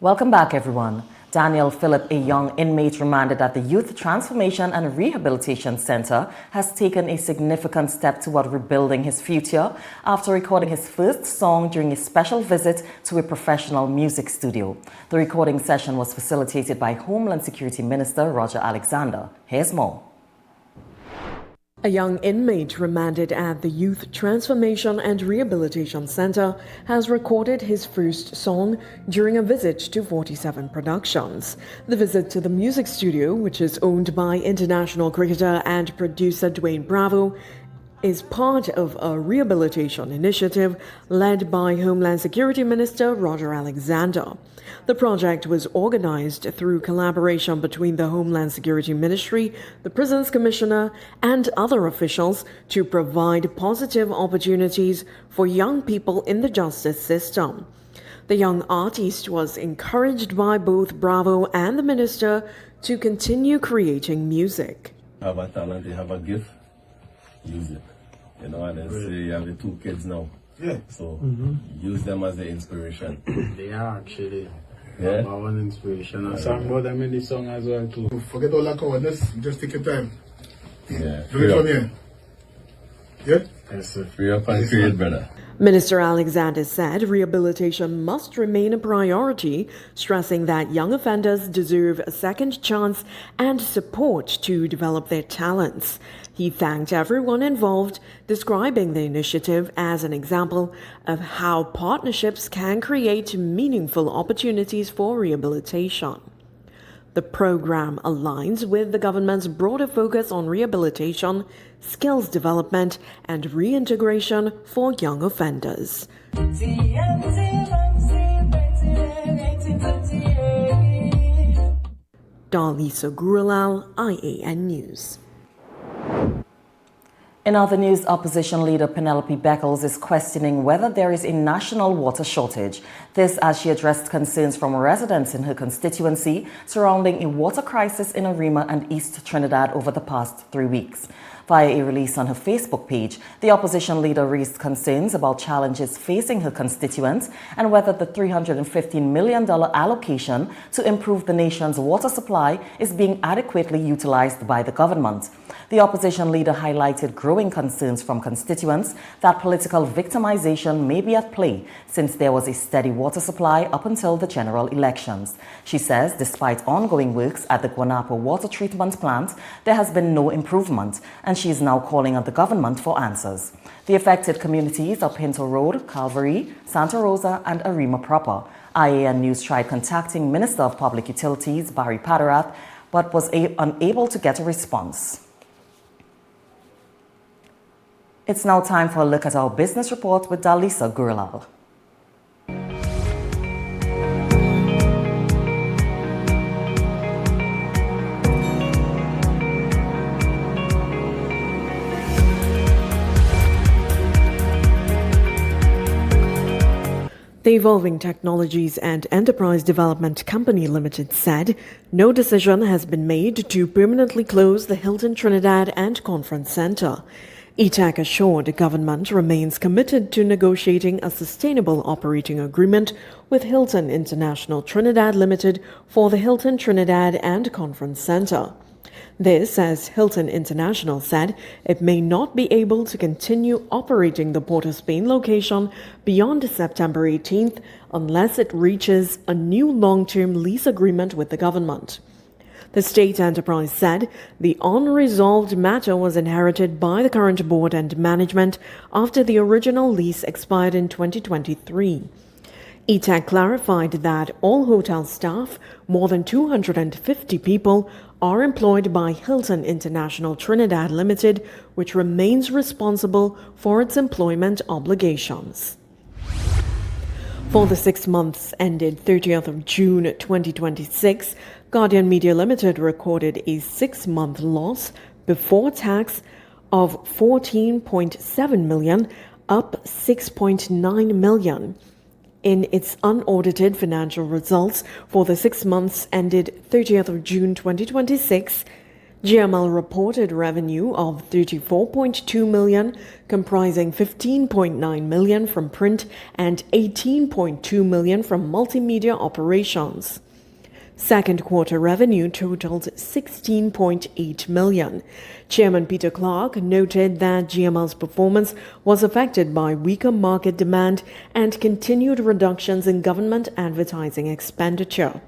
Welcome back, everyone. Daniel Phillip, a young inmate remanded at the Youth Transformation and Rehabilitation Center, has taken a significant step toward rebuilding his future after recording his first song during a special visit to a professional music studio. The recording session was facilitated by Homeland Security Minister Roger Alexander. Here's more. A young inmate remanded at the Youth Transformation and Rehabilitation Center has recorded his first song during a visit to 47 Productions. The visit to the music studio, which is owned by international cricketer and producer Dwayne Bravo, is part of a rehabilitation initiative led by Homeland Security Minister Roger Alexander. The project was organized through collaboration between the Homeland Security Ministry, the Prisons Commissioner, and other officials to provide positive opportunities for young people in the justice system. The young artist was encouraged by both Bravo and the minister to continue creating music. Have a talent, you have a gift, use it. You know, and then say you have the 2 kids now. Yeah. So use them as the inspiration. They are actually our one inspiration. I sang about them in the song as well too. Forget all that cowardness, just take your time. Yeah. Do it from here. Yeah? Yes, free up and create, brother. Minister Alexander said rehabilitation must remain a priority, stressing that young offenders deserve a second chance and support to develop their talents. He thanked everyone involved, describing the initiative as an example of how partnerships can create meaningful opportunities for rehabilitation. The program aligns with the government's broader focus on rehabilitation, skills development, and reintegration for young offenders. Dalisa Gurulal, I.A.N. News. In other news, opposition leader Penelope Beckles is questioning whether there is a national water shortage. This as she addressed concerns from residents in her constituency surrounding a water crisis in Arima and East Trinidad over the past 3 weeks. Via a release on her Facebook page, the opposition leader raised concerns about challenges facing her constituents and whether the $315 million allocation to improve the nation's water supply is being adequately utilized by the government. The opposition leader highlighted growing concerns from constituents that political victimization may be at play since there was a steady water supply up until the general elections. She says despite ongoing works at the Guanapo water treatment plant, there has been no improvement, and she is now calling on the government for answers. The affected communities are Pinto Road, Calvary, Santa Rosa, and Arima proper. I.A.N. News tried contacting Minister of Public Utilities Barry Padarath, but was unable to get a response. It's now time for a look at our business report with Dalisa Gurulal. The Evolving Technologies and Enterprise Development Company Limited said no decision has been made to permanently close the Hilton Trinidad and Conference Centre. ETAC assured the government remains committed to negotiating a sustainable operating agreement with Hilton International Trinidad Limited for the Hilton Trinidad and Conference Centre. This, as Hilton International said, it may not be able to continue operating the Port of Spain location beyond September 18th unless it reaches a new long-term lease agreement with the government. The state enterprise said the unresolved matter was inherited by the current board and management after the original lease expired in 2023. ETAC clarified that all hotel staff, more than 250 people, are employed by Hilton International Trinidad Limited, which remains responsible for its employment obligations. For the 6 months ended 30th of June 2026, Guardian Media Limited recorded a 6-month loss before tax of $14.7 million, up $6.9 million. In its unaudited financial results for the 6 months ended 30th of June 2026, GML reported revenue of $34.2 million, comprising $15.9 million from print and $18.2 million from multimedia operations. Second quarter revenue totaled $16.8 million. Chairman Peter Clark noted that GML's performance was affected by weaker market demand and continued reductions in government advertising expenditure.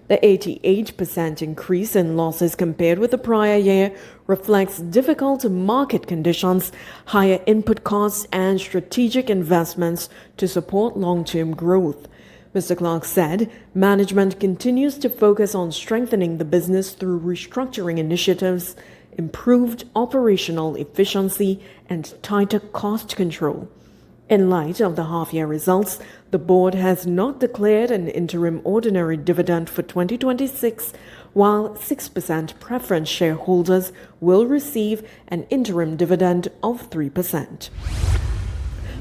The 88% increase in losses compared with the prior year reflects difficult market conditions, higher input costs, and strategic investments to support long-term growth. Mr. Clark said management continues to focus on strengthening the business through restructuring initiatives, improved operational efficiency, and tighter cost control. In light of the half-year results, the board has not declared an interim ordinary dividend for 2026, while 6% preference shareholders will receive an interim dividend of 3%.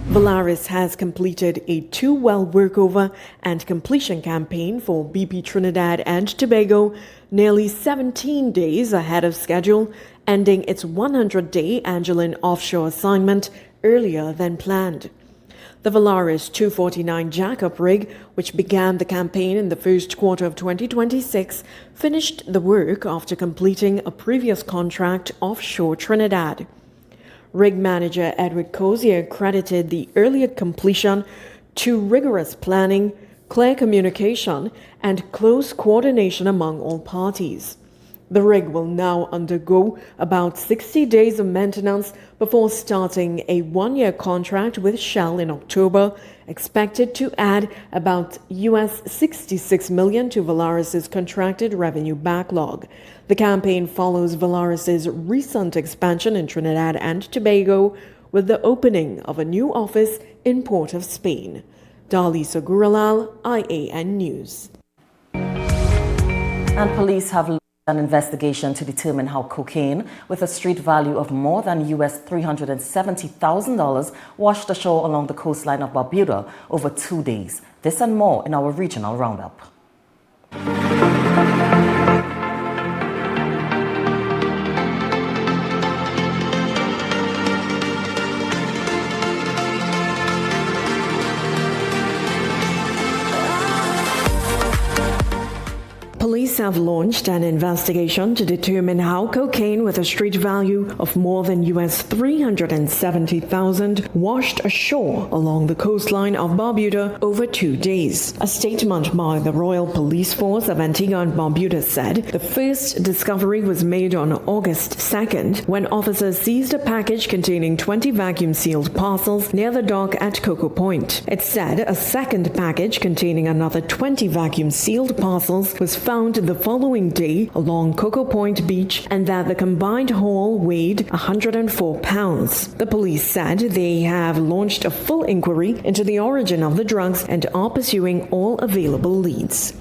Valaris has completed a 2-well workover and completion campaign for BP Trinidad and Tobago nearly 17 days ahead of schedule, ending its 100-day Angeline offshore assignment earlier than planned. The Valaris 249 jackup rig, which began the campaign in the first quarter of 2026, finished the work after completing a previous contract offshore Trinidad. Rig manager Edward Cozier credited the earlier completion to rigorous planning, clear communication, and close coordination among all parties. The rig will now undergo about 60 days of maintenance before starting a 1-year contract with Shell in October, expected to add about US $66 million to Valaris's contracted revenue backlog. The campaign follows Valaris's recent expansion in Trinidad and Tobago with the opening of a new office in Port of Spain. Dali Saguralal, I.A.N. News. And police have an investigation to determine how cocaine with a street value of more than US $370,000 washed ashore along the coastline of Barbuda over 2 days. This and more in our regional roundup. Police have launched an investigation to determine how cocaine with a street value of more than US $370,000 washed ashore along the coastline of Barbuda over 2 days. A statement by the Royal Police Force of Antigua and Barbuda said the first discovery was made on August 2nd when officers seized a package containing 20 vacuum-sealed parcels near the dock at Cocoa Point. It said a second package containing another 20 vacuum-sealed parcels was found the following day along Cocoa Point Beach and that the combined haul weighed 104 pounds. The police said they have launched a full inquiry into the origin of the drugs and are pursuing all available leads.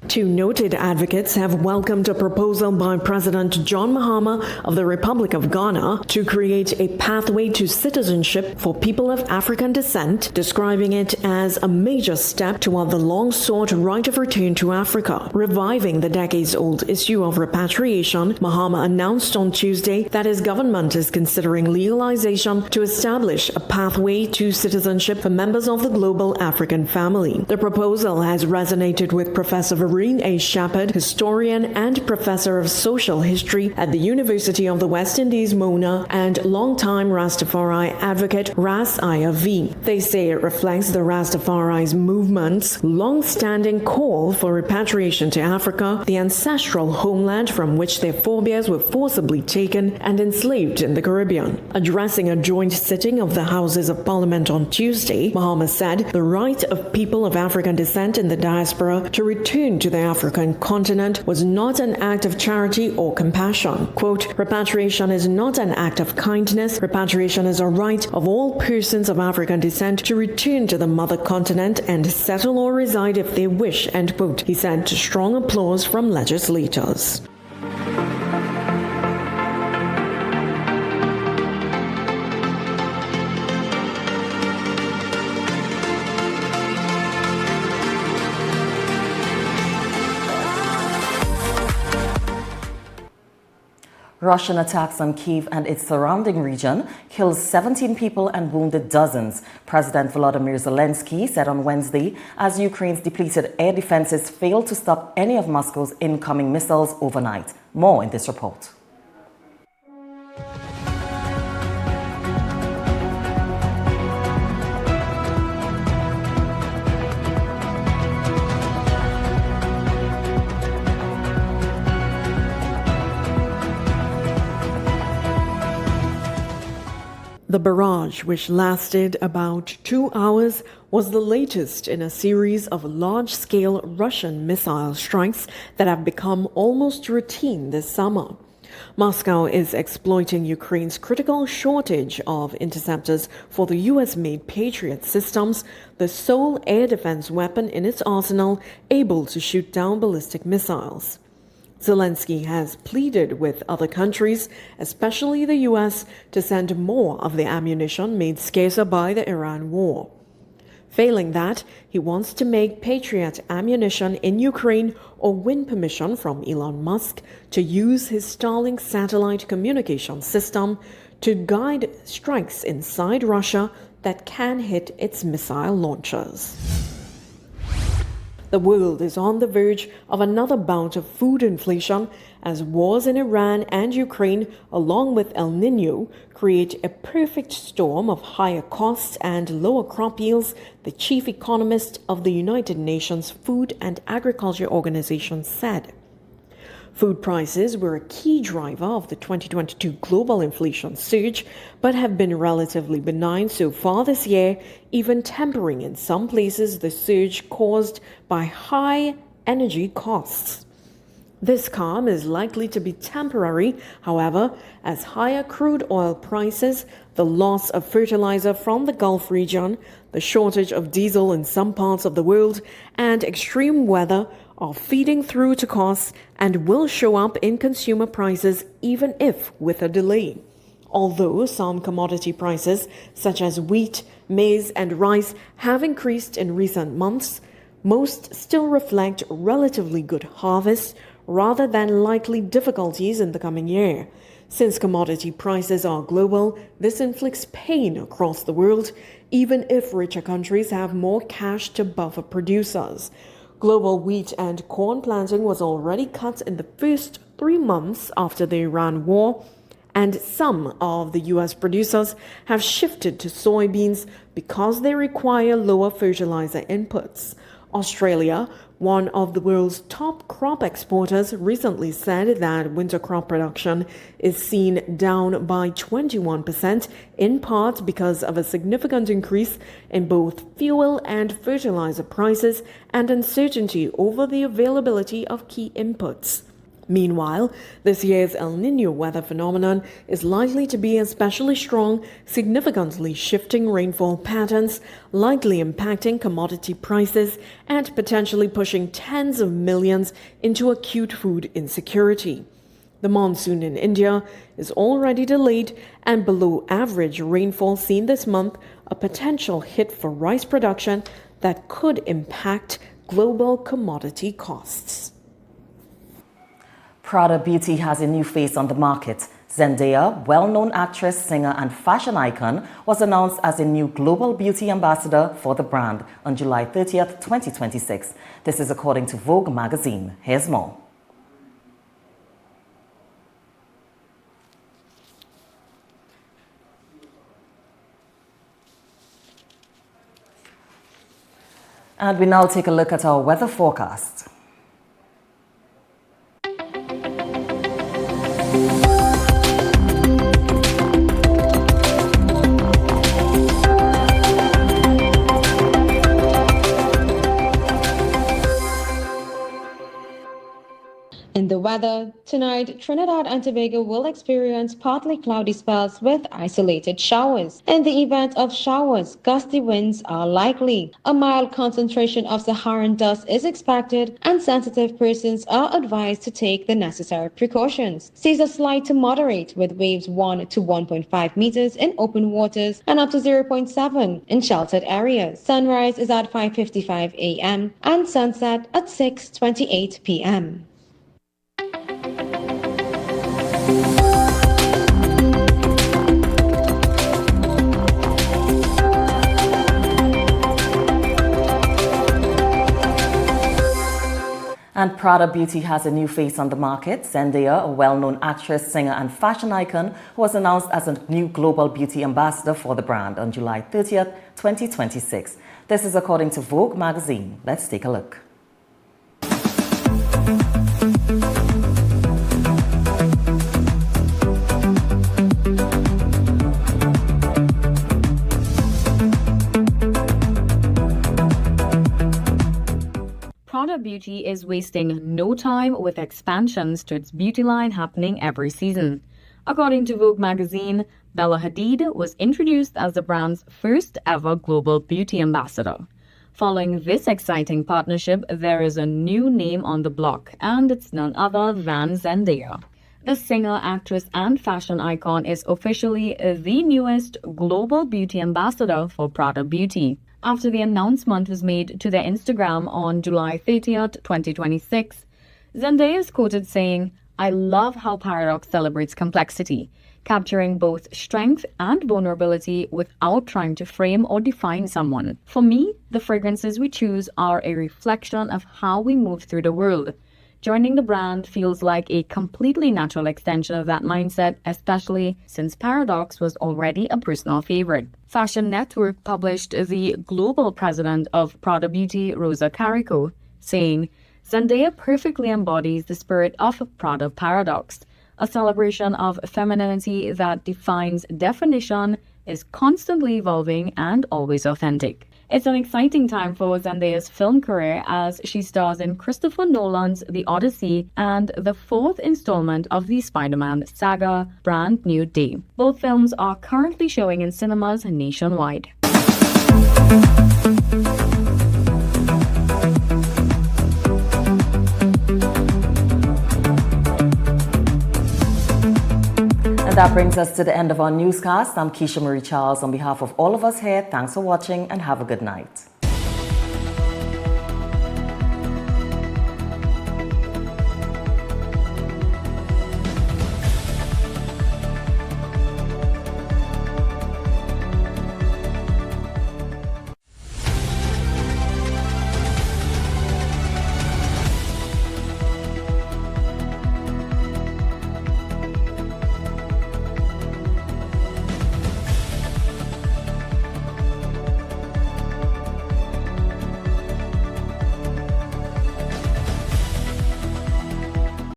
2 noted advocates have welcomed a proposal by President John Mahama of the Republic of Ghana to create a pathway to citizenship for people of African descent, describing it as a major step toward the long-sought right of return to Africa. Reviving the decades-old issue of repatriation, Mahama announced on Tuesday that his government is considering legalization to establish a pathway to citizenship for members of the global African family. The proposal has resonated with Professor Vereen A. Shepard, historian and professor of social history at the University of the West Indies, Mona, and longtime Rastafari advocate Ras I.A.N. They say it reflects the Rastafari's movement's long-standing call for repatriation to Africa, the ancestral homeland from which their forebears were forcibly taken and enslaved in the Caribbean. Addressing a joint sitting of the Houses of Parliament on Tuesday, Mahama said the right of people of African descent in the diaspora to return to the African continent was not an act of charity or compassion. Quote, repatriation is not an act of kindness. Repatriation is a right of all persons of African descent to return to the mother continent and settle or reside if they wish, end quote. He said to strong applause from legislators. Russian attacks on Kyiv and its surrounding region killed 17 people and wounded dozens, President Volodymyr Zelensky said on Wednesday, as Ukraine's depleted air defenses failed to stop any of Moscow's incoming missiles overnight. More in this report. The barrage, which lasted about 2 hours, was the latest in a series of large-scale Russian missile strikes that have become almost routine this summer. Moscow is exploiting Ukraine's critical shortage of interceptors for the US-made Patriot systems, the sole air defense weapon in its arsenal able to shoot down ballistic missiles. Zelensky has pleaded with other countries, especially the US, to send more of the ammunition made scarcer by the Iran war. Failing that, he wants to make Patriot ammunition in Ukraine or win permission from Elon Musk to use his Starlink satellite communication system to guide strikes inside Russia that can hit its missile launchers. The world is on the verge of another bout of food inflation as wars in Iran and Ukraine, along with El Nino, create a perfect storm of higher costs and lower crop yields, the chief economist of the United Nations Food and Agriculture Organization said. Food prices were a key driver of the 2022 global inflation surge, but have been relatively benign so far this year, even tempering in some places the surge caused by high energy costs. This calm is likely to be temporary, however, as higher crude oil prices, the loss of fertilizer from the Gulf region, the shortage of diesel in some parts of the world, and extreme weather are feeding through to costs and will show up in consumer prices even if with a delay. Although some commodity prices, such as wheat, maize, and rice, have increased in recent months, most still reflect relatively good harvests rather than likely difficulties in the coming year. Since commodity prices are global, this inflicts pain across the world, even if richer countries have more cash to buffer producers. Global wheat and corn planting was already cut in the first 3 months after the Iran war, and some of the U.S. producers have shifted to soybeans because they require lower fertilizer inputs. Australia, one of the world's top crop exporters, recently said that winter crop production is seen down by 21%, in part because of a significant increase in both fuel and fertilizer prices and uncertainty over the availability of key inputs. Meanwhile, this year's El Nino weather phenomenon is likely to be especially strong, significantly shifting rainfall patterns, likely impacting commodity prices, and potentially pushing tens of millions into acute food insecurity. The monsoon in India is already delayed, and below average rainfall seen this month, a potential hit for rice production that could impact global commodity costs. Prada Beauty has a new face on the market. Zendaya, well-known actress, singer, and fashion icon, was announced as a new global beauty ambassador for the brand on July 30th, 2026. This is according to Vogue magazine. Here's more. And we now take a look at our weather forecast. In the weather, tonight, Trinidad and Tobago will experience partly cloudy spells with isolated showers. In the event of showers, gusty winds are likely. A mild concentration of Saharan dust is expected, and sensitive persons are advised to take the necessary precautions. Seas are slight to moderate, with waves 1 to 1.5 meters in open waters and up to 0.7 in sheltered areas. Sunrise is at 5:55 a.m. and sunset at 6:28 p.m. And Prada Beauty has a new face on the market. Zendaya, a well-known actress, singer, and fashion icon, was announced as a new global beauty ambassador for the brand on July 30th, 2026. This is according to Vogue magazine. Let's take a look. Prada Prada Beauty is wasting no time with expansions to its beauty line happening every season. According to Vogue magazine, Bella Hadid was introduced as the brand's first ever global beauty ambassador. Following this exciting partnership, there is a new name on the block, and it's none other than Zendaya. The singer, actress, and fashion icon is officially the newest global beauty ambassador for Prada Beauty. After the announcement was made to their Instagram on July 30th, 2026, Zendaya is quoted saying, "I love how Paradox celebrates complexity, capturing both strength and vulnerability without trying to frame or define someone. For me, the fragrances we choose are a reflection of how we move through the world. Joining the brand feels like a completely natural extension of that mindset, especially since Paradox was already a personal favorite." Fashion Network published the global president of Prada Beauty, Rosa Carrico, saying, "Zendaya perfectly embodies the spirit of Prada Paradox, a celebration of femininity that defines definition, is constantly evolving, and always authentic." It's an exciting time for Zendaya's film career as she stars in Christopher Nolan's The Odyssey and the fourth installment of the Spider-Man saga, Brand New Day. Both films are currently showing in cinemas nationwide. And that brings us to the end of our newscast. I'm Keisha Marie Charles. On behalf of all of us here, thanks for watching and have a good night.